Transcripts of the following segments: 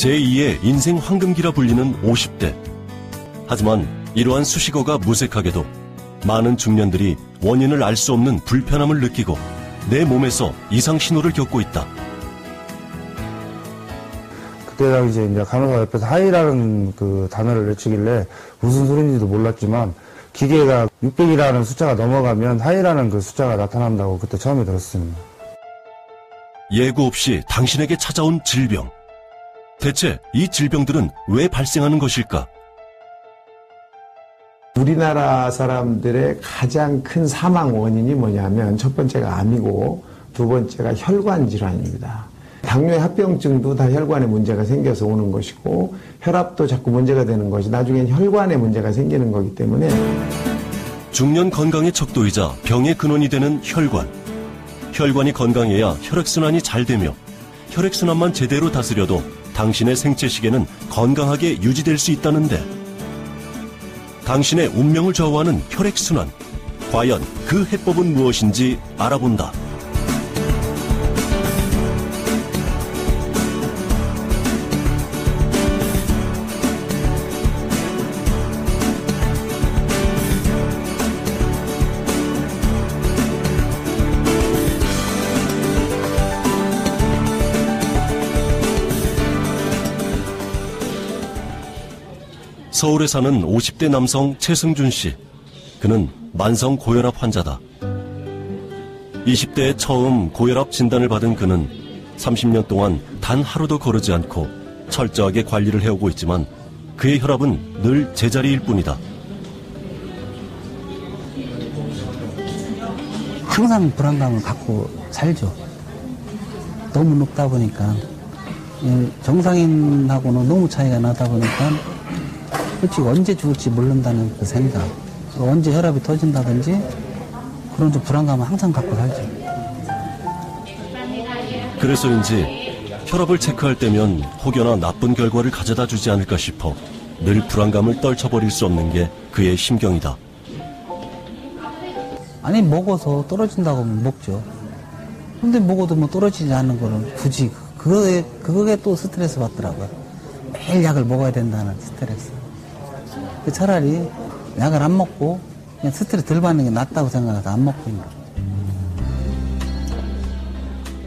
제2의 인생 황금기라 불리는 50대. 하지만 이러한 수식어가 무색하게도 많은 중년들이 원인을 알 수 없는 불편함을 느끼고 내 몸에서 이상 신호를 겪고 있다. 그때 당시에 이제 간호사 옆에서 하이라는 그 단어를 외치길래 무슨 소리인지도 몰랐지만 기계가 600이라는 숫자가 넘어가면 하이라는 그 숫자가 나타난다고 그때 처음에 들었습니다. 예고 없이 당신에게 찾아온 질병. 대체 이 질병들은 왜 발생하는 것일까? 우리나라 사람들의 가장 큰 사망 원인이 뭐냐면 첫 번째가 암이고 두 번째가 혈관 질환입니다. 당뇨의 합병증도 다 혈관에 문제가 생겨서 오는 것이고 혈압도 자꾸 문제가 되는 것이 나중엔 혈관에 문제가 생기는 거기 때문에 중년 건강의 척도이자 병의 근원이 되는 혈관. 혈관이 건강해야 혈액순환이 잘 되며 혈액순환만 제대로 다스려도 당신의 생체 시계는 건강하게 유지될 수 있다는데 당신의 운명을 좌우하는 혈액순환. 과연 그 해법은 무엇인지 알아본다. 서울에 사는 50대 남성 최승준 씨. 그는 만성 고혈압 환자다. 20대에 처음 고혈압 진단을 받은 그는 30년 동안 단 하루도 거르지 않고 철저하게 관리를 해오고 있지만 그의 혈압은 늘 제자리일 뿐이다. 항상 불안감을 갖고 살죠. 너무 높다 보니까 정상인하고는 너무 차이가 나다 보니까 솔직히 언제 죽을지 모른다는 그 생각, 언제 혈압이 터진다든지 그런 좀 불안감을 항상 갖고 살죠. 그래서인지 혈압을 체크할 때면 혹여나 나쁜 결과를 가져다 주지 않을까 싶어 늘 불안감을 떨쳐버릴 수 없는 게 그의 심경이다. 아니 먹어서 떨어진다고 하면 먹죠. 근데 먹어도 뭐 떨어지지 않는 거는 굳이 그거에 또 스트레스 받더라고요. 매일 약을 먹어야 된다는 스트레스. 차라리 약을 안 먹고 그냥 스트레스 덜 받는 게 낫다고 생각해서 안 먹고 있는 거예요.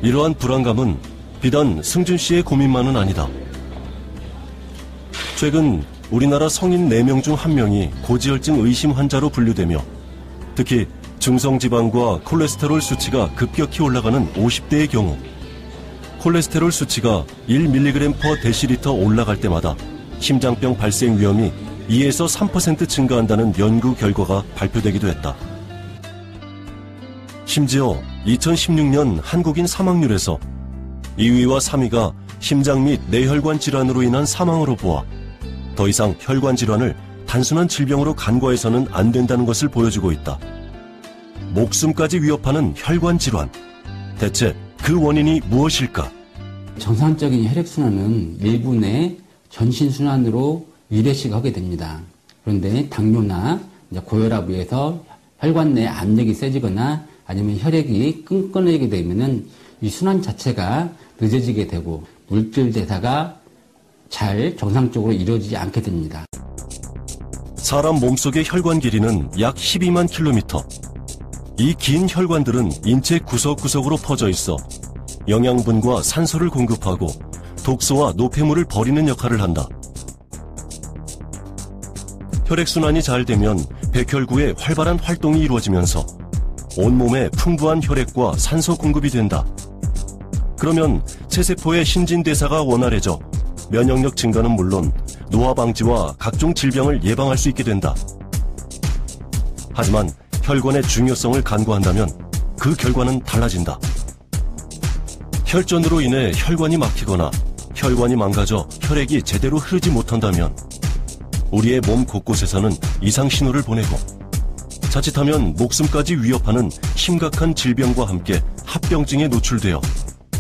이러한 불안감은 비단 승준 씨의 고민만은 아니다. 최근 우리나라 성인 4명 중 1명이 고지혈증 의심 환자로 분류되며 특히 중성지방과 콜레스테롤 수치가 급격히 올라가는 50대의 경우 콜레스테롤 수치가 1mg/dL 올라갈 때마다 심장병 발생 위험이 2에서 3% 증가한다는 연구 결과가 발표되기도 했다. 심지어 2016년 한국인 사망률에서 2위와 3위가 심장 및 뇌혈관 질환으로 인한 사망으로 보아 더 이상 혈관 질환을 단순한 질병으로 간과해서는 안 된다는 것을 보여주고 있다. 목숨까지 위협하는 혈관 질환. 대체 그 원인이 무엇일까? 정상적인 혈액순환은 일부 내 전신순환으로 유래식 하게 됩니다. 그런데 당뇨나 고혈압에 의해서 혈관 내 압력이 세지거나 아니면 혈액이 끈끈해지게 되면은 이 순환 자체가 늦어지게 되고 물질 대사가 잘 정상적으로 이루어지지 않게 됩니다. 사람 몸속의 혈관 길이는 약 12만 킬로미터. 이 긴 혈관들은 인체 구석구석으로 퍼져 있어 영양분과 산소를 공급하고 독소와 노폐물을 버리는 역할을 한다. 혈액순환이 잘 되면 백혈구의 활발한 활동이 이루어지면서 온몸에 풍부한 혈액과 산소 공급이 된다. 그러면 체세포의 신진대사가 원활해져 면역력 증가는 물론 노화 방지와 각종 질병을 예방할 수 있게 된다. 하지만 혈관의 중요성을 간과한다면 그 결과는 달라진다. 혈전으로 인해 혈관이 막히거나 혈관이 망가져 혈액이 제대로 흐르지 못한다면 우리의 몸 곳곳에서는 이상 신호를 보내고 자칫하면 목숨까지 위협하는 심각한 질병과 함께 합병증에 노출되어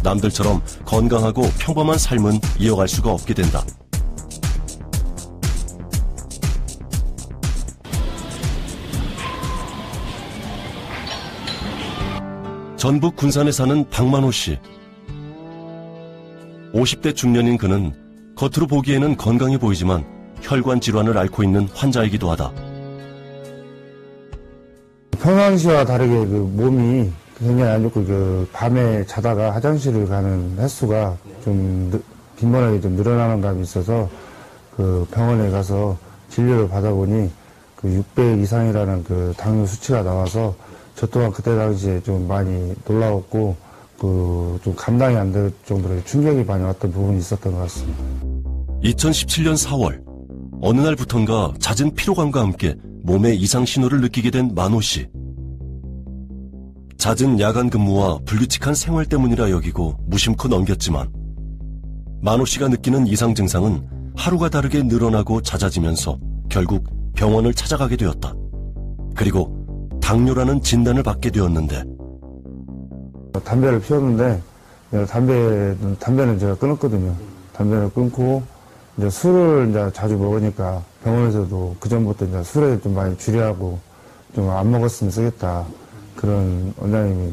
남들처럼 건강하고 평범한 삶은 이어갈 수가 없게 된다. 전북 군산에 사는 박만호 씨. 50대 중년인 그는 겉으로 보기에는 건강해 보이지만 혈관 질환을 앓고 있는 환자이기도 하다. 평상시와 다르게 그 몸이 굉장히 안 좋고 그 밤에 자다가 화장실을 가는 횟수가 좀 빈번하게 좀 늘어나는 감이 있어서 그 병원에 가서 진료를 받아보니 그 600 이상이라는 그 당뇨 수치가 나와서 저 또한 그때 당시에 좀 많이 놀라웠고 그 좀 감당이 안 될 정도로 충격이 많이 왔던 부분이 있었던 것 같습니다. 2017년 4월 어느 날부턴가 잦은 피로감과 함께 몸의 이상 신호를 느끼게 된 만호 씨. 잦은 야간 근무와 불규칙한 생활 때문이라 여기고 무심코 넘겼지만 만호 씨가 느끼는 이상 증상은 하루가 다르게 늘어나고 잦아지면서 결국 병원을 찾아가게 되었다. 그리고 당뇨라는 진단을 받게 되었는데 담배를 피웠는데 담배는 제가 끊었거든요. 담배를 끊고 이제 술을 이제 자주 먹으니까 병원에서도 그 전부터 이제 술에 좀 많이 줄이라고 좀 안 먹었으면 쓰겠다. 그런 원장님이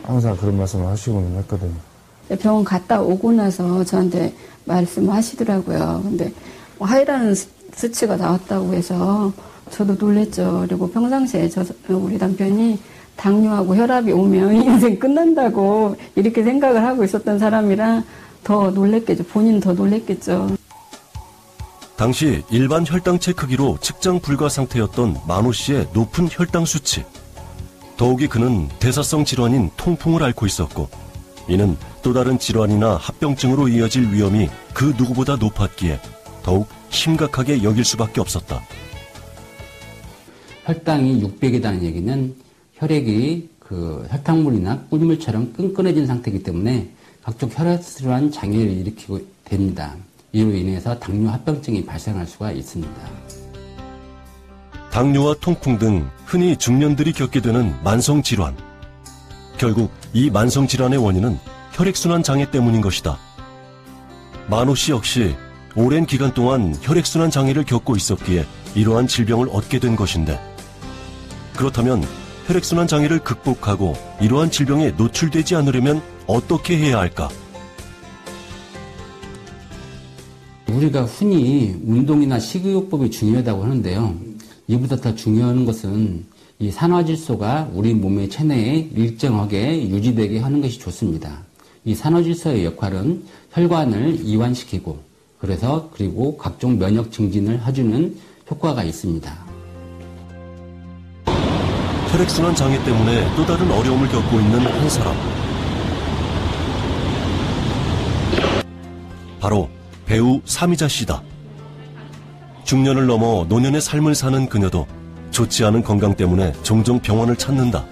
항상 그런 말씀을 하시고는 했거든요. 병원 갔다 오고 나서 저한테 말씀하시더라고요. 근데 하이라는 수치가 나왔다고 해서 저도 놀랬죠. 그리고 평상시에 우리 남편이 당뇨하고 혈압이 오면 인생 끝난다고 이렇게 생각을 하고 있었던 사람이라 더 놀랬겠죠. 본인은 더 놀랬겠죠. 당시 일반 혈당체 크기로 측정 불가 상태였던 만호 씨의 높은 혈당 수치. 더욱이 그는 대사성 질환인 통풍을 앓고 있었고 이는 또 다른 질환이나 합병증으로 이어질 위험이 그 누구보다 높았기에 더욱 심각하게 여길 수밖에 없었다. 혈당이 600이라는 얘기는 혈액이 그 혈탕물이나 꿀물처럼 끈끈해진 상태이기 때문에 각종 혈액질환 장애를 일으키고 됩니다. 이로 인해서 당뇨 합병증이 발생할 수가 있습니다. 당뇨와 통풍 등 흔히 중년들이 겪게 되는 만성질환. 결국 이 만성질환의 원인은 혈액순환 장애 때문인 것이다. 만호 씨 역시 오랜 기간 동안 혈액순환 장애를 겪고 있었기에 이러한 질병을 얻게 된 것인데 그렇다면 혈액순환 장애를 극복하고 이러한 질병에 노출되지 않으려면 어떻게 해야 할까? 우리가 흔히 운동이나 식이요법이 중요하다고 하는데요. 이보다 더 중요한 것은 이 산화질소가 우리 몸의 체내에 일정하게 유지되게 하는 것이 좋습니다. 이 산화질소의 역할은 혈관을 이완시키고 그리고 각종 면역 증진을 해주는 효과가 있습니다. 혈액순환 장애 때문에 또 다른 어려움을 겪고 있는 한 사람. 바로 배우 사미자 씨다. 중년을 넘어 노년의 삶을 사는 그녀도 좋지 않은 건강 때문에 종종 병원을 찾는다.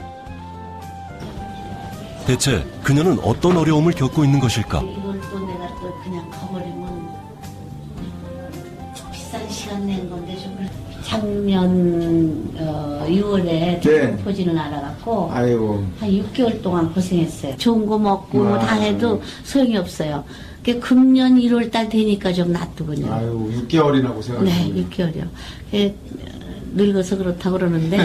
대체 그녀는 어떤 어려움을 겪고 있는 것일까? 이걸 또 내가 또 그냥 가버리면 비싼 시간 낸 건데 좀 작년 6월에 포진을 알아갖고 아이고. 한 6개월 동안 고생했어요. 좋은 거 먹고 뭐 다 해도 소용이 없어요. 금년 1월 달 되니까 좀 낫더군요. 아유, 6개월이나 고생하셨네요. 네, 6개월이요. 늙어서 그렇다고 그러는데.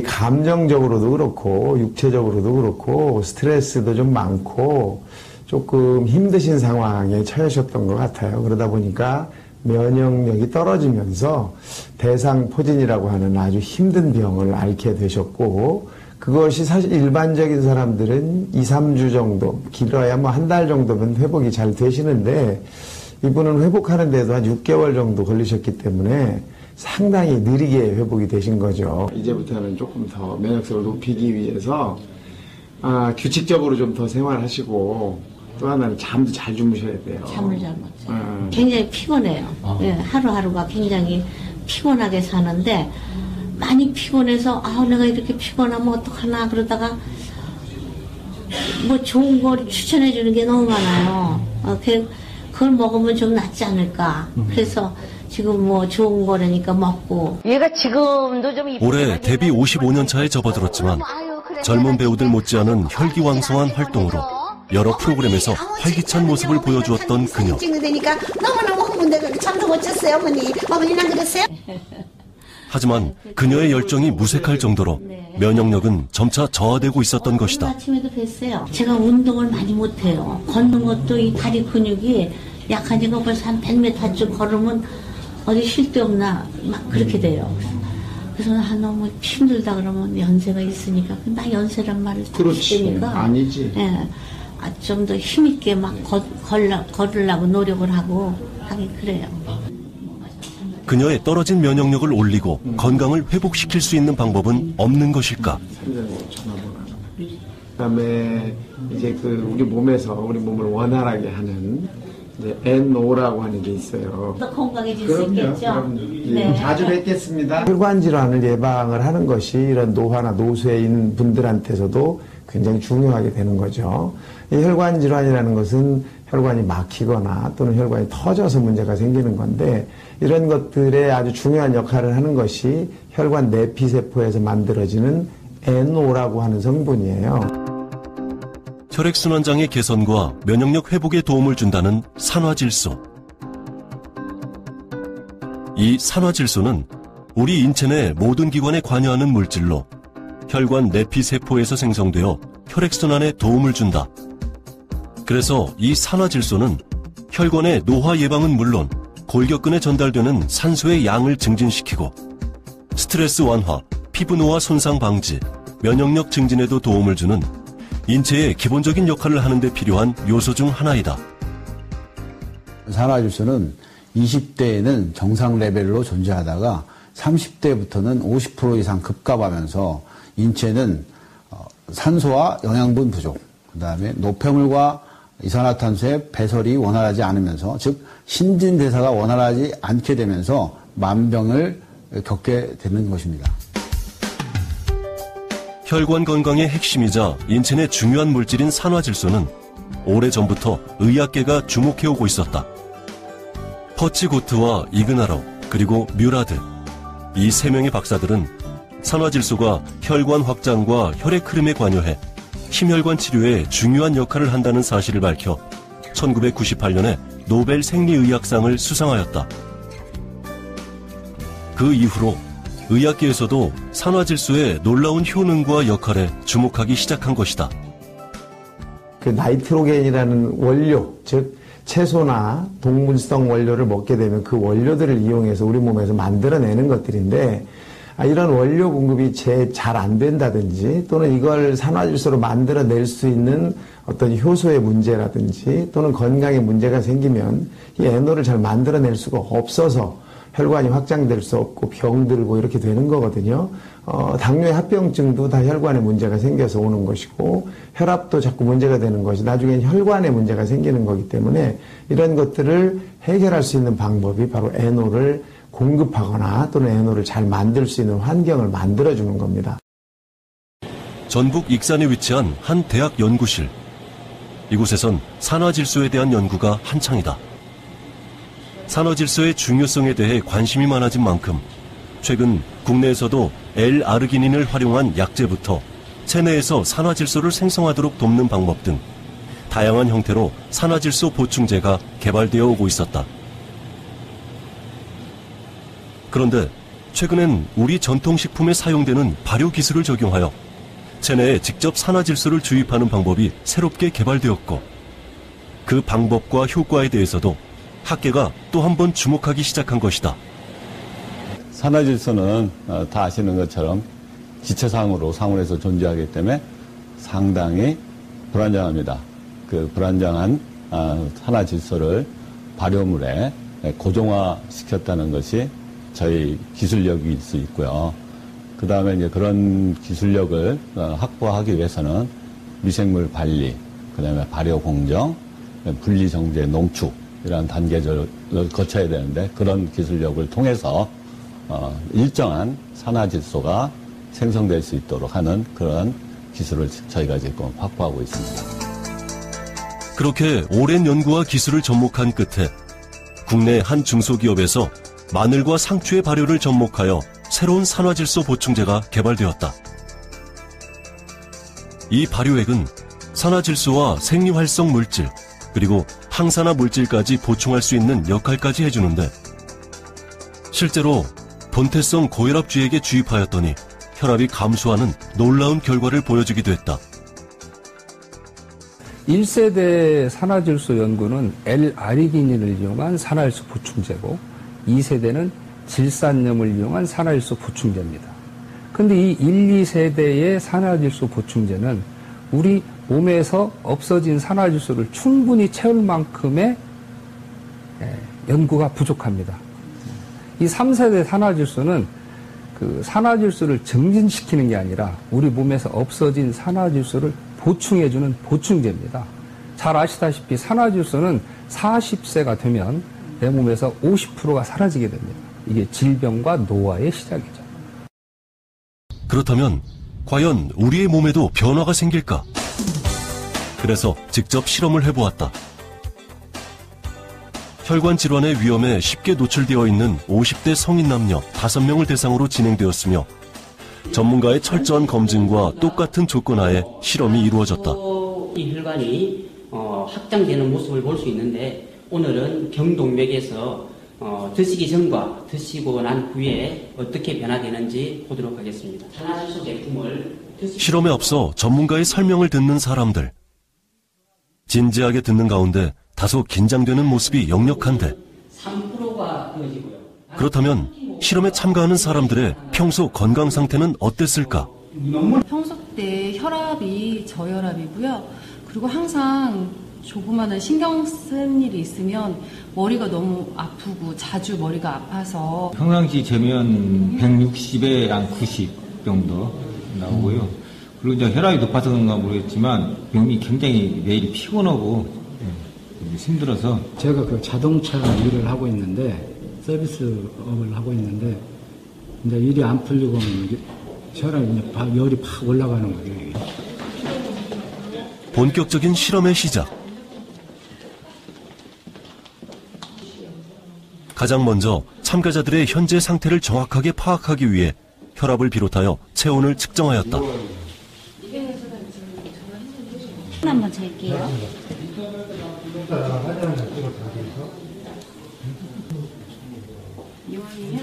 감정적으로도 그렇고, 육체적으로도 그렇고, 스트레스도 좀 많고, 조금 힘드신 상황에 처하셨던 것 같아요. 그러다 보니까 면역력이 떨어지면서 대상포진이라고 하는 아주 힘든 병을 앓게 되셨고, 그것이 사실 일반적인 사람들은 2, 3주 정도, 길어야 뭐 한 달 정도면 회복이 잘 되시는데, 이분은 회복하는 데도 한 6개월 정도 걸리셨기 때문에 상당히 느리게 회복이 되신 거죠. 이제부터는 조금 더 면역력을 높이기 위해서 규칙적으로 좀 더 생활하시고 또 하나는 잠도 잘 주무셔야 돼요. 잠을 잘 못 자요. 굉장히 피곤해요. 네, 하루하루가 굉장히 피곤하게 사는데 많이 피곤해서 내가 이렇게 피곤하면 어떡하나 그러다가 뭐 좋은 걸 추천해 주는 게 너무 많아요. 그걸 먹으면 좀 낫지 않을까. 그래서 지금 뭐 좋은 거라니까 먹고. 얘가 지금도 좀 올해 데뷔 55년 차에 접어들었지만 젊은 배우들 못지않은 혈기왕성한 활동으로 여러 프로그램에서 활기찬 모습을 보여주었던 그녀. 찍는 데니까 너무너무 흥분돼. 참도 못 쳤어요, 어머니. 어머니는 안 그랬어요? 하지만 그녀의 열정이 무색할 정도로 면역력은 점차 저하되고 있었던 것이다. 아침에도 뵀어요. 제가 운동을 많이 못해요. 걷는 것도 이 다리 근육이 약하니까 벌써 한 100m쯤 걸으면 어디 쉴 데 없나 막 그렇게 돼요. 그래서 너무 힘들다 그러면 연세가 있으니까 나 연세란 말을 듣으니까 아니지. 예, 좀 더 힘있게 막 걸으려고 노력을 하고 하긴 그래요. 그녀의 떨어진 면역력을 올리고 건강을 회복시킬 수 있는 방법은 없는 것일까? 그다음에 이제 그 우리 몸에서 우리 몸을 원활하게 하는 이제 NO라고 하는 게 있어요. 더 건강해질 수 있겠죠? 네. 자주 뵙겠습니다. 혈관 질환을 예방을 하는 것이 이런 노화나 노쇠에 있는 분들한테서도 굉장히 중요하게 되는 거죠. 이 혈관 질환이라는 것은 혈관이 막히거나 또는 혈관이 터져서 문제가 생기는 건데 이런 것들에 아주 중요한 역할을 하는 것이 혈관 내피세포에서 만들어지는 NO라고 하는 성분이에요. 혈액순환장의 개선과 면역력 회복에 도움을 준다는 산화질소. 이 산화질소는 우리 인체 내 모든 기관에 관여하는 물질로 혈관 내피세포에서 생성되어 혈액순환에 도움을 준다. 그래서 이 산화질소는 혈관의 노화 예방은 물론 골격근에 전달되는 산소의 양을 증진시키고 스트레스 완화, 피부 노화 손상 방지, 면역력 증진에도 도움을 주는 인체의 기본적인 역할을 하는 데 필요한 요소 중 하나이다. 산화질소는 20대에는 정상 레벨로 존재하다가 30대부터는 50% 이상 급감하면서 인체는 산소와 영양분 부족, 그 다음에 노폐물과 이산화탄소의 배설이 원활하지 않으면서 즉 신진대사가 원활하지 않게 되면서 만병을 겪게 되는 것입니다. 혈관 건강의 핵심이자 인체 내 중요한 물질인 산화질소는 오래전부터 의학계가 주목해오고 있었다. 퍼치고트와 이그나로 그리고 뮤라드 이 세 명의 박사들은 산화질소가 혈관 확장과 혈액 흐름에 관여해 심혈관 치료에 중요한 역할을 한다는 사실을 밝혀 1998년에 노벨 생리의학상을 수상하였다. 그 이후로 의학계에서도 산화질소의 놀라운 효능과 역할에 주목하기 시작한 것이다. 그 나이트로겐이라는 원료, 즉 채소나 동물성 원료를 먹게 되면 그 원료들을 이용해서 우리 몸에서 만들어내는 것들인데 이런 원료 공급이 잘 안 된다든지 또는 이걸 산화질소로 만들어낼 수 있는 어떤 효소의 문제라든지 또는 건강에 문제가 생기면 이 NO를 잘 만들어낼 수가 없어서 혈관이 확장될 수 없고 병들고 이렇게 되는 거거든요. 당뇨의 합병증도 다 혈관에 문제가 생겨서 오는 것이고 혈압도 자꾸 문제가 되는 것이 나중엔 혈관에 문제가 생기는 거기 때문에 이런 것들을 해결할 수 있는 방법이 바로 NO를 공급하거나 또는 NO를 잘 만들 수 있는 환경을 만들어주는 겁니다. 전북 익산에 위치한 한 대학 연구실. 이곳에선 산화질소에 대한 연구가 한창이다. 산화질소의 중요성에 대해 관심이 많아진 만큼 최근 국내에서도 L-아르기닌을 활용한 약제부터 체내에서 산화질소를 생성하도록 돕는 방법 등 다양한 형태로 산화질소 보충제가 개발되어 오고 있었다. 그런데 최근엔 우리 전통식품에 사용되는 발효 기술을 적용하여 체내에 직접 산화질소를 주입하는 방법이 새롭게 개발되었고 그 방법과 효과에 대해서도 학계가 또 한 번 주목하기 시작한 것이다. 산화질소는 다 아시는 것처럼 지체상으로 상온에서 존재하기 때문에 상당히 불안정합니다. 그 불안정한 산화질소를 발효물에 고정화시켰다는 것이 저희 기술력일 수 있고요. 그 다음에 이제 그런 기술력을 확보하기 위해서는 미생물 관리, 그 다음에 발효 공정, 분리 정제 농축 이런 단계를 거쳐야 되는데 그런 기술력을 통해서 일정한 산화질소가 생성될 수 있도록 하는 그런 기술을 저희가 지금 확보하고 있습니다. 그렇게 오랜 연구와 기술을 접목한 끝에 국내 한 중소기업에서 마늘과 상추의 발효를 접목하여 새로운 산화질소 보충제가 개발되었다. 이 발효액은 산화질소와 생리활성 물질 그리고 항산화 물질까지 보충할 수 있는 역할까지 해주는데 실제로 돈태성 고혈압주에게 주입하였더니 혈압이 감소하는 놀라운 결과를 보여주기도 했다. 1세대 산화질소 연구는 L-아르기닌을 이용한 산화질소 보충제고 2세대는 질산염을 이용한 산화질소 보충제입니다. 근데 이 1, 2세대의 산화질소 보충제는 우리 몸에서 없어진 산화질소를 충분히 채울 만큼의 연구가 부족합니다. 이 3세대 산화질소는 그 산화질소를 증진시키는 게 아니라 우리 몸에서 없어진 산화질소를 보충해주는 보충제입니다. 잘 아시다시피 산화질소는 40세가 되면 내 몸에서 50%가 사라지게 됩니다. 이게 질병과 노화의 시작이죠. 그렇다면 과연 우리의 몸에도 변화가 생길까? 그래서 직접 실험을 해보았다. 혈관 질환의 위험에 쉽게 노출되어 있는 50대 성인 남녀 5명을 대상으로 진행되었으며 전문가의 철저한 검증과 똑같은 조건 하에 실험이 이루어졌다. 이 혈관이 확장되는 모습을 볼 수 있는데 오늘은 경동맥에서 드시기 전과 드시고 난 후에 어떻게 변화되는지 보도록 하겠습니다. 산화질소 제품을 실험에 앞서 전문가의 설명을 듣는 사람들. 진지하게 듣는 가운데 다소 긴장되는 모습이 역력한데 3%가 그어지고요. 그렇다면 실험에 참가하는 사람들의 평소 건강 상태는 어땠을까? 평소 때 혈압이 저혈압이고요. 그리고 항상 조그마한 신경 쓴 일이 있으면 머리가 너무 아프고 자주 머리가 아파서 평상시 재면 160에 한 90 정도 나오고요. 그리고 이제 혈압이 높아서 그런가 모르겠지만 몸이 굉장히 매일 피곤하고 힘들어서 제가 그 자동차 일을 하고 있는데 서비스업을 하고 있는데 이제 일이 안 풀리고 혈압이 열이 팍 올라가는 거예요. 본격적인 실험의 시작. 가장 먼저 참가자들의 현재 상태를 정확하게 파악하기 위해 혈압을 비롯하여 체온을 측정하였다. 한번 잴게요.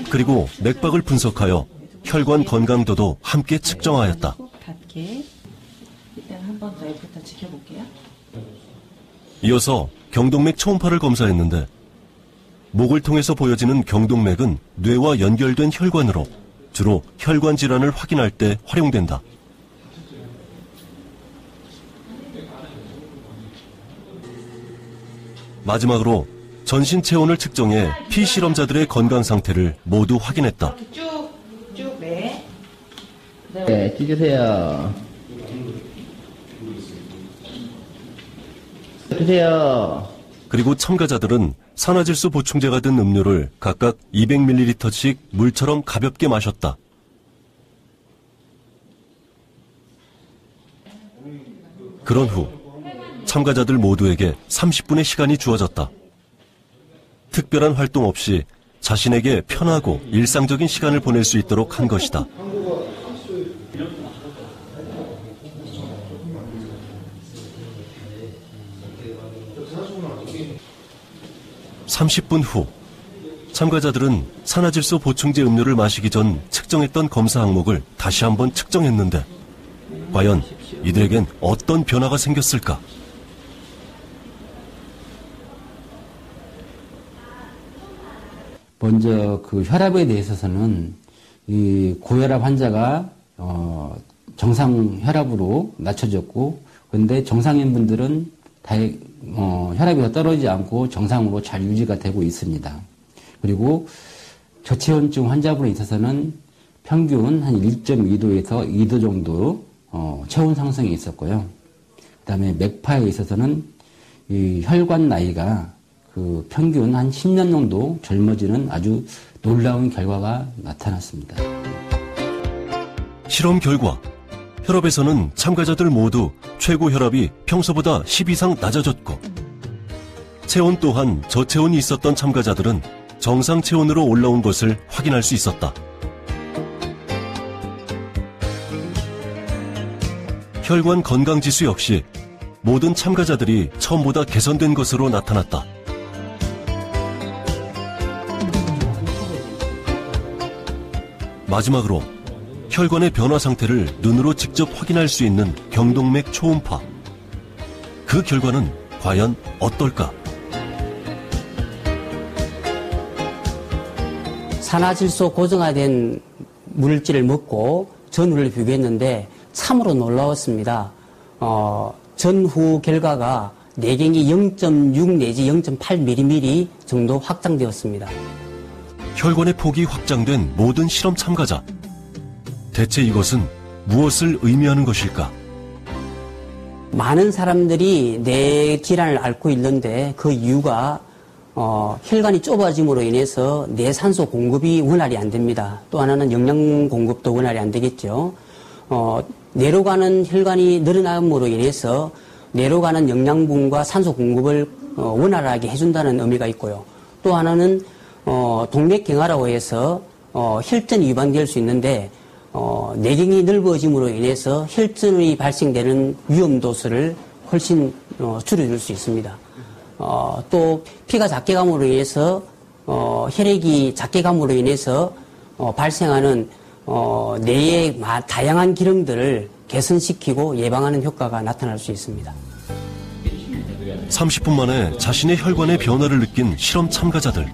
그리고 맥박을 분석하여 혈관 건강도도 함께 측정하였다. 일단 한 번 더 옆부터 지켜볼게요. 이어서 경동맥 초음파를 검사했는데 목을 통해서 보여지는 경동맥은 뇌와 연결된 혈관으로 주로 혈관 질환을 확인할 때 활용된다. 마지막으로 전신 체온을 측정해 피실험자들의 건강 상태를 모두 확인했다. 쭉, 네. 네, 찍으세요. 드세요. 그리고 참가자들은 산화질소 보충제가 든 음료를 각각 200ml씩 물처럼 가볍게 마셨다. 그런 후 참가자들 모두에게 30분의 시간이 주어졌다. 특별한 활동 없이 자신에게 편하고 일상적인 시간을 보낼 수 있도록 한 것이다. 30분 후 참가자들은 산화질소 보충제 음료를 마시기 전 측정했던 검사 항목을 다시 한번 측정했는데 과연 이들에겐 어떤 변화가 생겼을까? 먼저 그 혈압에 대해서는 이 고혈압 환자가 정상 혈압으로 낮춰졌고, 그런데 정상인 분들은 혈압이 더 떨어지지 않고 정상으로 잘 유지가 되고 있습니다. 그리고 저체온증 환자분에 있어서는 평균 한 1.2도에서 2도 정도 체온 상승이 있었고요. 그다음에 맥파에 있어서는 이 혈관 나이가 그 평균 한 10년 정도 젊어지는 아주 놀라운 결과가 나타났습니다. 실험 결과 혈압에서는 참가자들 모두 최고 혈압이 평소보다 10 이상 낮아졌고 체온 또한 저체온이 있었던 참가자들은 정상 체온으로 올라온 것을 확인할 수 있었다. 혈관 건강지수 역시 모든 참가자들이 처음보다 개선된 것으로 나타났다. 마지막으로 혈관의 변화 상태를 눈으로 직접 확인할 수 있는 경동맥 초음파. 그 결과는 과연 어떨까? 산화질소 고정화된 물질을 먹고 전후를 비교했는데 참으로 놀라웠습니다. 전후 결과가 내경이 0.6 내지 0.8mm 정도 확장되었습니다. 혈관의 폭이 확장된 모든 실험 참가자. 대체 이것은 무엇을 의미하는 것일까? 많은 사람들이 뇌 질환을 앓고 있는데 그 이유가 혈관이 좁아짐으로 인해서 내산소 공급이 원활히 안 됩니다. 또 하나는 영양 공급도 원활히 안 되겠죠. 뇌로 가는 혈관이 늘어남으로 인해서 뇌로 가는 영양분과 산소 공급을 원활하게 해준다는 의미가 있고요. 또 하나는 동맥경화라고 해서 혈전이 유방될 수 있는데 내경이 넓어짐으로 인해서 혈전이 발생되는 위험도수를 훨씬 줄여줄 수 있습니다. 또 피가 작게 감으로 인해서 혈액이 작게 감으로 인해서 발생하는 뇌의 다양한 기능들을 개선시키고 예방하는 효과가 나타날 수 있습니다. 30분 만에 자신의 혈관의 변화를 느낀 실험 참가자들.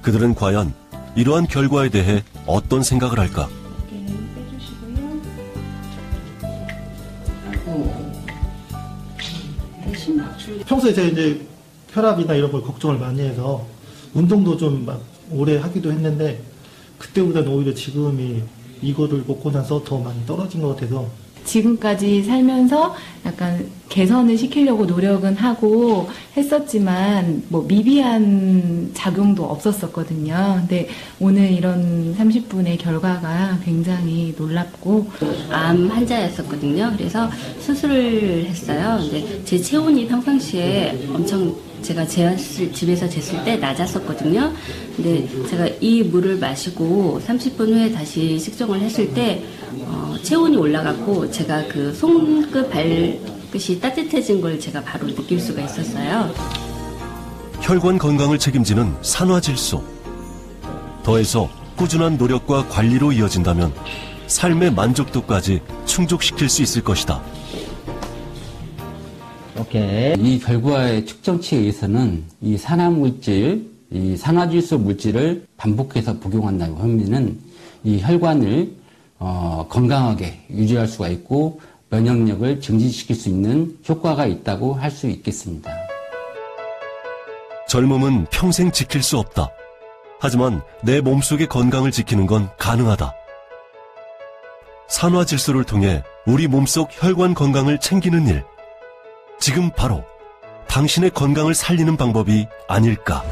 그들은 과연 이러한 결과에 대해 어떤 생각을 할까? 평소에 제가 이제 혈압이나 이런 걸 걱정을 많이 해서 운동도 좀 막 오래 하기도 했는데 그때보다는 오히려 지금이 이거를 먹고 나서 더 많이 떨어진 것 같아서 지금까지 살면서 약간 개선을 시키려고 노력은 하고 했었지만 뭐 미비한 작용도 없었었거든요. 근데 오늘 이런 30분의 결과가 굉장히 놀랍고 암 환자였었거든요. 그래서 수술을 했어요. 근데 제 체온이 평상시에 엄청 제가 집에서 쟀을 때 낮았었거든요. 근데 제가 이 물을 마시고 30분 후에 다시 측정을 했을 때 체온이 올라갔고 제가 그 손끝 발끝이 따뜻해진 걸 제가 바로 느낄 수가 있었어요. 혈관 건강을 책임지는 산화질소. 더해서 꾸준한 노력과 관리로 이어진다면 삶의 만족도까지 충족시킬 수 있을 것이다. 오케이. 이 결과의 측정치에 의해서는 이 산화물질, 이 산화질소 물질을 반복해서 복용한다고 하면은 이 혈관을 건강하게 유지할 수가 있고 면역력을 증진시킬 수 있는 효과가 있다고 할 수 있겠습니다. 젊음은 평생 지킬 수 없다. 하지만 내 몸속의 건강을 지키는 건 가능하다. 산화질소를 통해 우리 몸속 혈관 건강을 챙기는 일. 지금 바로 당신의 건강을 살리는 방법이 아닐까.